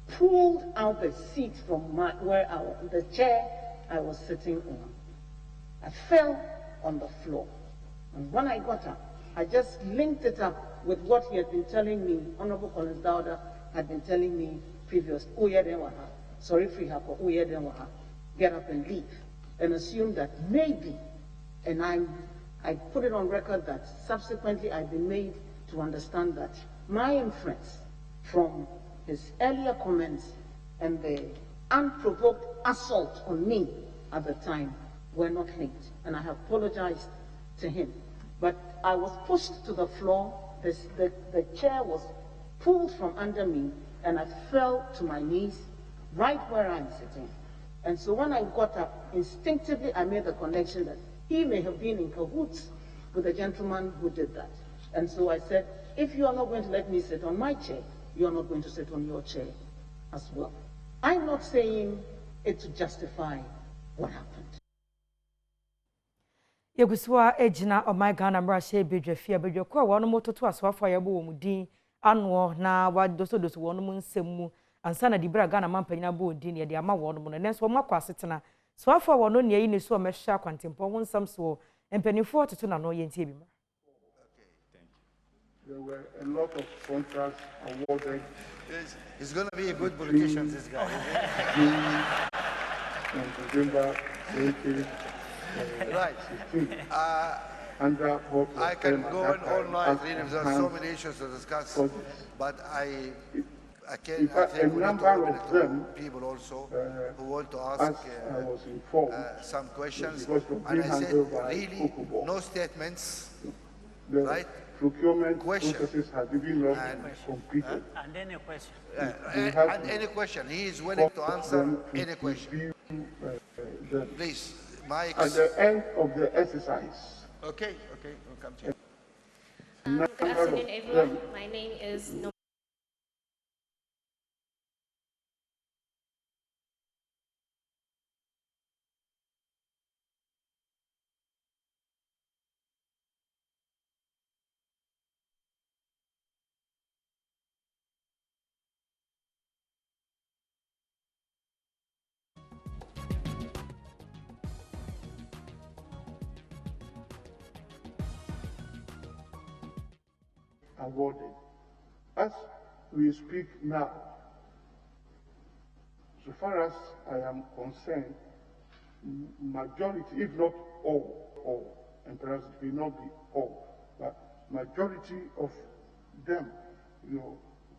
pulled out the seat from the chair I was sitting on. I fell on the floor. And when I got up, I just linked it up with what he had been telling me, Honorable Collins Dowda had been telling me previous, sorry, free her, get up and leave, and assume that maybe, and I put it on record that subsequently I've been made to understand that my inference from his earlier comments and the unprovoked assault on me at the time were not linked, and I have apologized to him. But I was pushed to the floor, the chair was pulled from under me, and I fell to my knees right where I'm sitting. And so when I got up, instinctively I made the connection that he may have been in cahoots with the gentleman who did that. And so I said, if you are not going to let me sit on my chair, you are not going to sit on your chair as well. I'm not saying it to justify what happened. Yeguswa ejina omai Ghana mrashe bedwafia bedwakwa wonu mototo aswafo yebo wo mudin anwo na wadosodoso wonu mu nsemu ansa na dibra Ghana mampanyina bo odin ye de ama wonu mu nenso wo makwa asetena swafo wonu ne yi ne so mehwa kwantempo wo nsam so empanifo toto na no ye ntie bi ma. There were a lot of contracts awarded. He's going to be a good politician, this guy. November 20. Right. I can go on all night reading. There are so many issues to discuss, but I think we need to open it to people also who want to ask some questions. And I said, really, no statements, right? Procurement processes have been not completed. And then a question. And any question. He is willing to answer any question. Please, Mike. At the end of the exercise. Okay, we'll come to you. Good afternoon, everyone. My name is awarded. As we speak now, so far as I am concerned, majority, if not all, and perhaps it may not be all, but majority of them,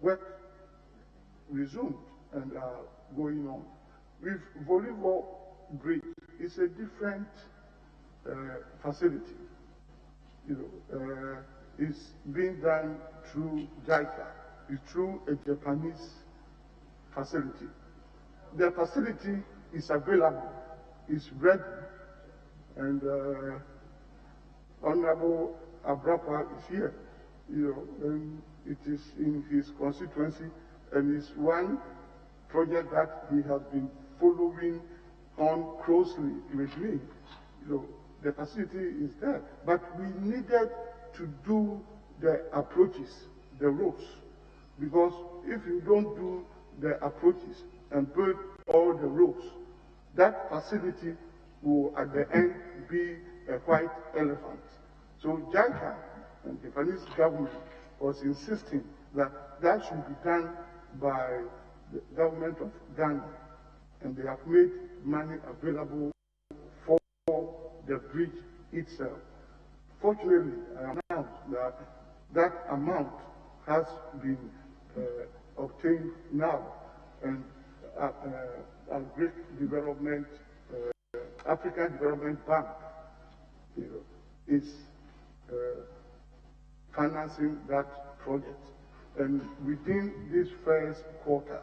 work resumed and are going on. With volleyball bridge, it's a different facility. It's being done through JICA. It's through a Japanese facility. The facility is available, it's ready, and Honorable Abrapa is here, and it is in his constituency, and it's one project that he has been following on closely with me. The facility is there, but we needed to do the approaches, the roads, because if you don't do the approaches and build all the roads, that facility will at the end be a white elephant. So JICA and the Japanese government was insisting that that should be done by the government of Ghana, and they have made money available for the bridge itself. Fortunately, I announced that that amount has been obtained now, and a great development, African Development Bank, is financing that project. And within this first quarter,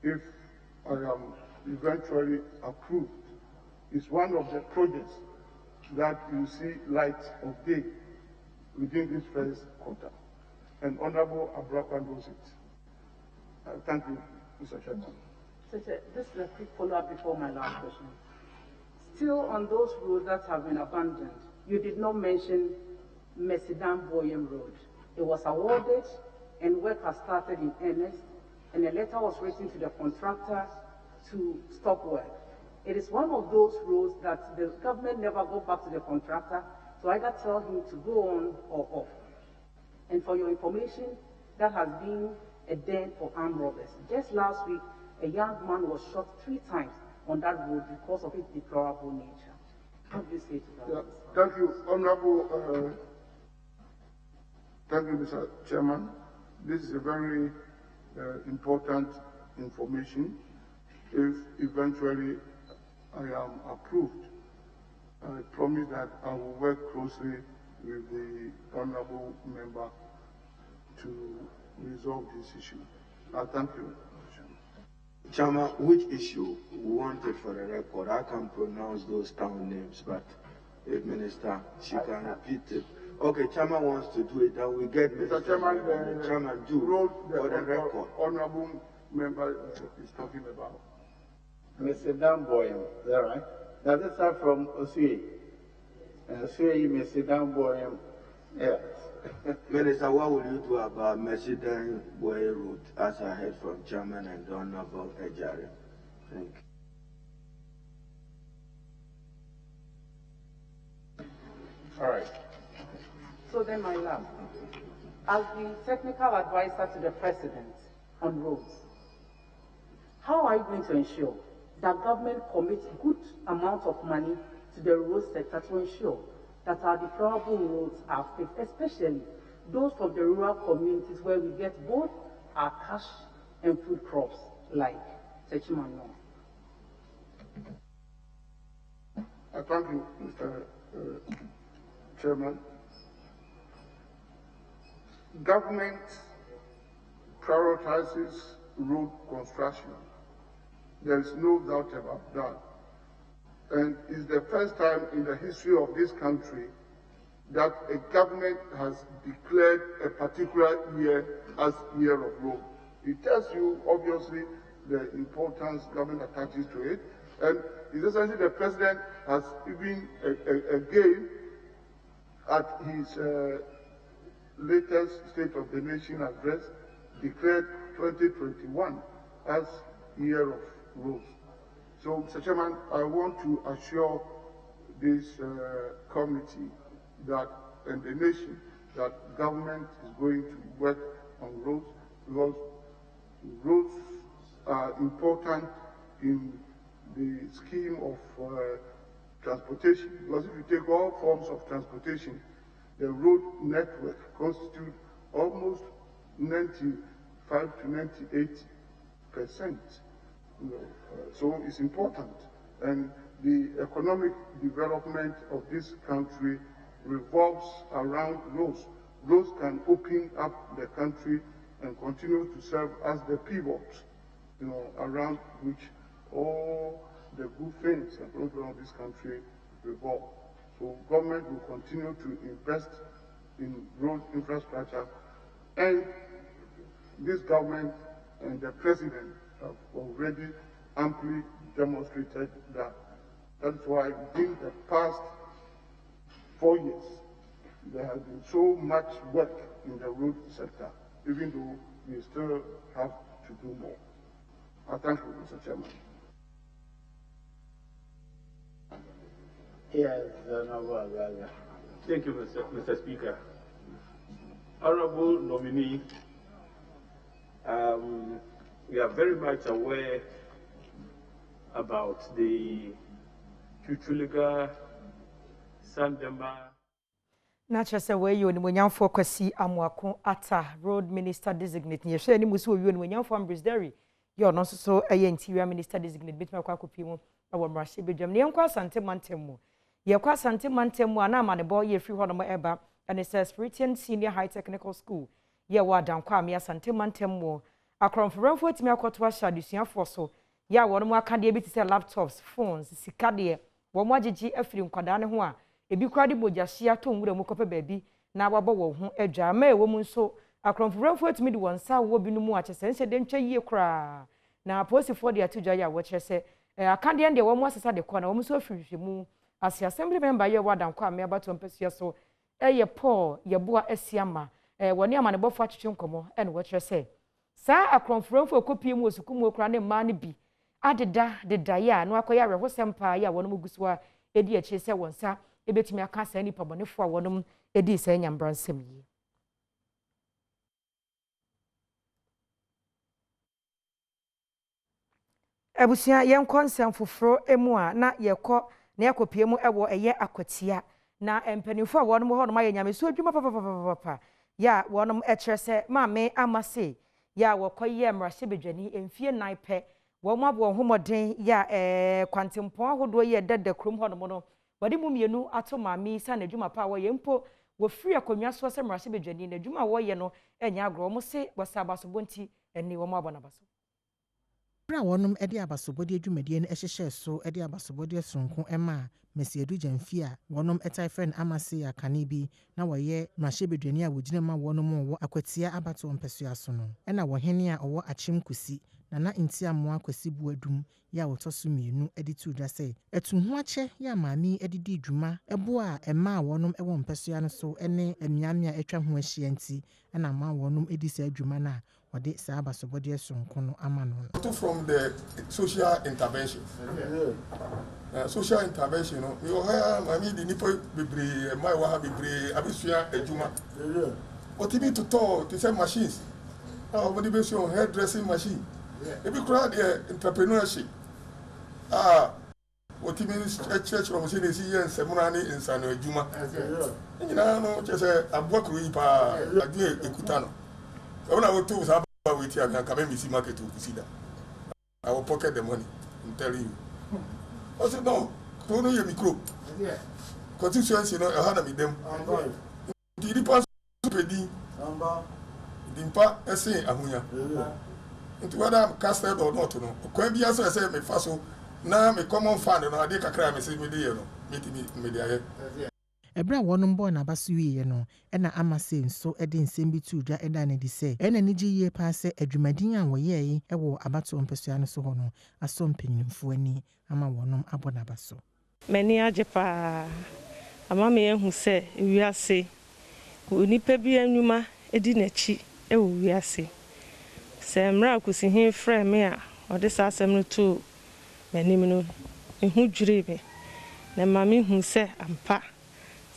if I am eventually approved, is one of the projects that you see light of day within this first quarter. And Honorable Abrapa knows it. Thank you, Mr. Chairman. This is a quick follow-up before my last question. Still on those roads that have been abandoned, you did not mention Mesidam Boyem Road. It was awarded and work has started in earnest, and a letter was written to the contractor to stop work. It is one of those roads that the government never got back to the contractor to either tell him to go on or off. And for your information, that has been a den for armed robbers. Just last week, a young man was shot 3 times on that road because of its deplorable nature. What do you say to that? Yeah, thank you, Honorable. Thank you, Mr. Chairman. This is a very important information. If eventually I am approved, I promise that I will work closely with the Honorable Member to resolve this issue. Thank you. Chairman, which issue we wanted for the record? I can pronounce those town names, but if Minister, she can repeat it. Okay, Chairman wants to do it, then we get Mr. Chairman, the Chairman do for the record. Honorable Member is talking about. Mr. Dan Boyem, is that right? Does it start from Osui? Osui, Mr. Dan Boyem, yes. Minister, what will you do about Mercedes Boy Road, as I heard from Chairman and Honorable Ejari? Thank you. All right. So then, my love, as the technical advisor to the President on roads, how are you going to ensure that government commits good amount of money to the road sector to ensure that our deplorable roads are fixed, especially those from the rural communities where we get both our cash and food crops like Techimano? Thank you, Mr. Chairman. Government prioritizes road construction. There is no doubt about that. And it's the first time in the history of this country that a government has declared a particular year as Year of Road. It tells you, obviously, the importance government attaches to it. And it's essentially the President has even again at his latest State of the Nation address declared 2021 as Year of Roads. So, Mr. Chairman, I want to assure this committee that, and the nation, that government is going to work on roads, because roads are important in the scheme of transportation. Because if you take all forms of transportation, the road network constitutes almost 95 to 98%. So it's important, and the economic development of this country revolves around roads. Roads can open up the country and continue to serve as the pivot, around which all the good things around this country revolve. So government will continue to invest in road infrastructure, and this government and the President have already amply demonstrated that. That's why in the past 4 years, there has been so much work in the road sector, even though we still have to do more. I thank you, Mr. Chairman. Yes, Honorable Agaga. Thank you, Mr. Speaker. Honorable nominee, we are very much aware about the Chuchuliga Sandema. Natural say where you when you for Kasee Amwako Ata road minister designate. You share any musu you when you from Brisdary. You are not so a interior minister designate. Bit me kwa kupimu. Awa mrashi bedjam. Ni yankwa sante mantemu. Yakwa sante mantemu ana mane boy ye free hono mo eba. And it says Spiritan Senior High Technical School. Ya wa dankwa me sante mantemu. Akronfo etimi akoto ahya adusuafo so. Ya wono mo aka de bi say laptops, phones, sikade. Wo mo agigi afiri nkwada ne ho a ebi kwade bojahia to nwura mu kope baabi na wabɔ wo ho adwa ma ewo mu nso akronfo etimi de wonsa wo bi no mu a kyese de ntwa yie kra na posifo de atudwa ya wo kyerese akade ende wo mo asesa de kɔ na wo mu so afirihwe mu asi assembly member ye wadankɔ ame abato mpasua so ye Paul ye boa asiama woni ama ne bɔfo atwetwe nkomo ene wo kyerese saa akronfo ekopie mu osuku mu okra ne ma ne bi adeda ya no akoya reho sempa ya wono mu gusua edi achi se wonsa ebetumi aka sa nipa bɔnefo a wɔnom edi sa nyambransɛm yi. Abusia yen konsem foforo emu a na yekɔ na yakopie mu ewo eye akwatia na empanifo a wɔnom hɔ no ma yenyameso adwuma papa ya wɔnom ɛkyerɛ sɛ maame amase ya wɔkɔyɛ mrahye bedwani emfie nan pɛ wɔn abo homɔden ya kwantempɔn ahodoɔ yɛ dada krom hɔ no no wɔde mu mienu ato maame sa na adwuma pa wɔyɛ mpo wɔfiri akonwa so sɛ mrahye bedwani na adwuma wɔyɛ no enya agro wɔn se wɔsa abasobonti ɛni wɔn abo na baso. Bra wonum edi abasobodi adwumadie no ehyehyɛ so edi abasobodi sonko ema mesiedu jamfi a wonum etai friend amase ya kanibi na woyɛ mrahye bedwani a wogina ma wonum wo akwatia abato mpesua so no ena wohene a owo achim kusi na ntia mo akwasi buadum ya wotoso mienu edi tuda sɛ etuhu akyɛ ya maami edidi dwuma ebo a ema wonum ewo mpesua no so ene amiamia etwa ho ahia nti ena ma wonum edi sa dwuma na from the social intervention. Social intervention, you have I mean the nipple be my waha be abisuya ejuma. What you need to talk to sell machines. Motivation hairdressing machine. If you crowd the entrepreneurship. What you mean church from machine is here and seminary in San Juma. You know, just a work with a day ekutano. When I will tell you with you, I can see market to see that. I will pocket the money. I'm telling you. I said, no, don't know your micro. Constituency, you know, I had with them. The repass to pay the impact, I say, Amuya. Into whether I'm casted or not, no. Can be answer, I say, my fast. Now, my common fund, and I did a crime, I say, me, meet me there. Ebra wonum boy na basuwi ye no ena amase nso ede nsem bi tudwa eda na di se ena ni giye pa se adwumadin a woye yi ewo abato mpesua no so ho no aso mpanyimfo ani ama wonum abona baso mani ajepa ama me ehu se wiase onipa bi anwuma edi nachi ewo wiase se mra kusi hin frɛ me a ode sa asɛm no to manim no ehu dwire me na ma me hu se ampa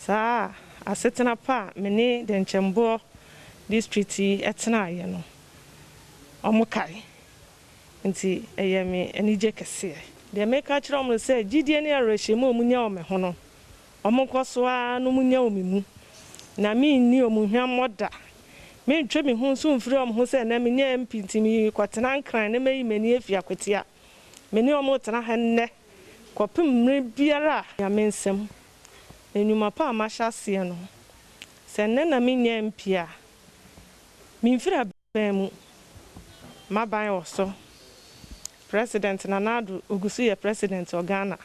sa asetena pa mene de nchembo district etena ye no omukai nti eyeme anije kese de meka kire omu se gidie ne arehemu omunya omeho no omukoso a no munya omimu na mi ni omuhwa moda me ntwe me hu so mfiri omu se na menya mpintimi kwatena nkran na meyi mani afia kwetia meni omu tena henne kopim mre biara ya mensem enyuma pa amashase no se nne na menya mpia minfira bemu maban oso president nanado ogusu ye president Ghana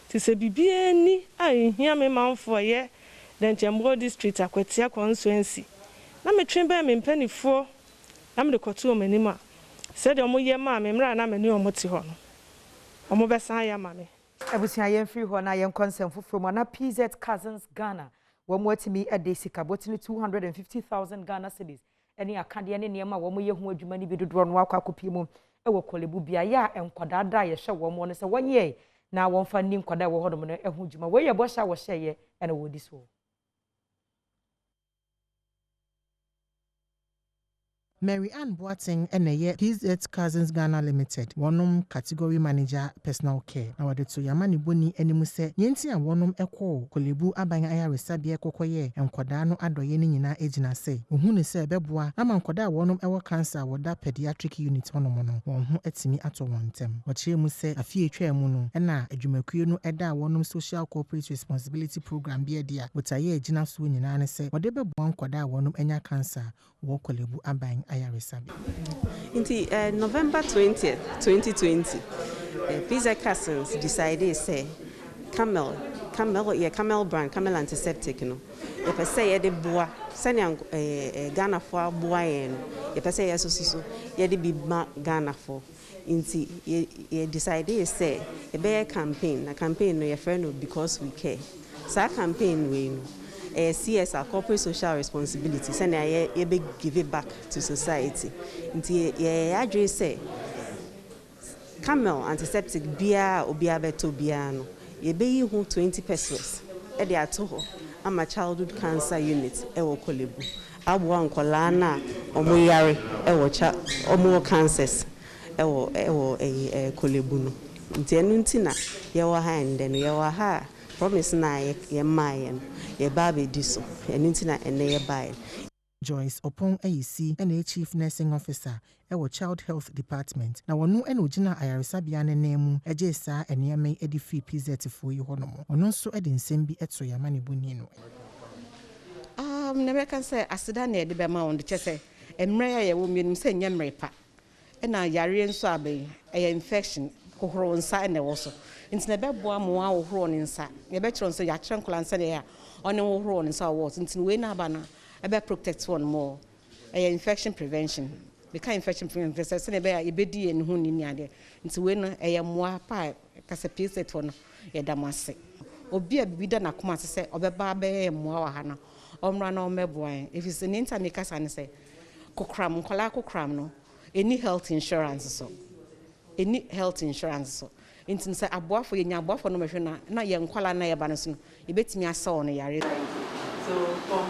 ti se bibie ni a ehia me manfo ye denchembo district akwatia constituency na metwen ba me mpanifo na me dekoto omanima se de omoye ma me mra na me ne omoti ho no omo besan ya ma me Abusia yen free ho na yen consent from na PZ Cousins Ghana wo mo atimi ade sika botini 250,000 Ghana cedis eni akade ne niam a wo mo ye ho adwuma ni bi dodo no akwa kopie mu e wo kolebu bia ya enkwada da ye hye wo mo no se wonye na won fa ni nkwada wo hodom no eho dwuma we ye bo hya wo hye ye ene wo di so Mary Ann Boateng eneye PZ Cousins Ghana Limited wonum category manager personal care na wade to yamani boni enimu se yenti a wonum ekọ kolebu aban ayaresabie kokoye enkoda no adoye ni nyina ejina se ohunu se beboa ama enkoda wonum ewo cancer woda pediatric unit honom no won ho etimi ato wontem wache mu se afie etwa mu no na adwumakuye no eda wonum social corporate responsibility program bi dia wotaye ejina so nyina ne se wade beboa enkoda wonum enya cancer wo kolebu aban Inti November 20th, 2020, PZ Cousins decided say Camel brand, Camel antiseptic no. If I say the boa, send Ghana for boa no. If I say yes so, ye de be Ghana for. Inti ye decided say a bear campaign, a campaign no your friend because we care. So campaign we no. CSR corporate social responsibility say na ye be give it back to society nti ye address say Camel antiseptic bia obia beto bia no ye be yi ho 20 pesos de ato ho ama childhood cancer unit ewo Kolebu aboa nkola na omo yare omo cancers ewo Kolebu no nti enu nti na ye wo ha ende no ye wo ha promise na ye maye no ye ba be di so enu nti na ene ye bae. Joyce Opon AEC and Chief Nursing Officer ewo Child Health Department na wonu ene ogina ayaresabia ne nemu eje saa eneme edi free PZ fo yi honomo ono nso edi nsem bi eto yamane buni no. Never can say asida na edi be ma on de chese emre ya ye wo mienum se nyemre pa na yare nso abe infection kohoro nsa na wo so nti na beboa mo a wo horo ne nsa ye be kiro nso ya kire nkola nsa ne ya one wo horo ne nsa wo nti we na aba na ebe protect one more infection prevention because infection prevention say na be ya ebedi en hu ni ade nti we no moa pa kasa pieset one ye damase obi a bibida na koma se obeba be moa wa ha na omra na omeboa if is an internet kasa ne say kokram nkola kokram no any health insurance so nti say aboafo ye nya aboafo no mehwe na ye nkwala na ye ba no so no ebetimi asa on yare. So from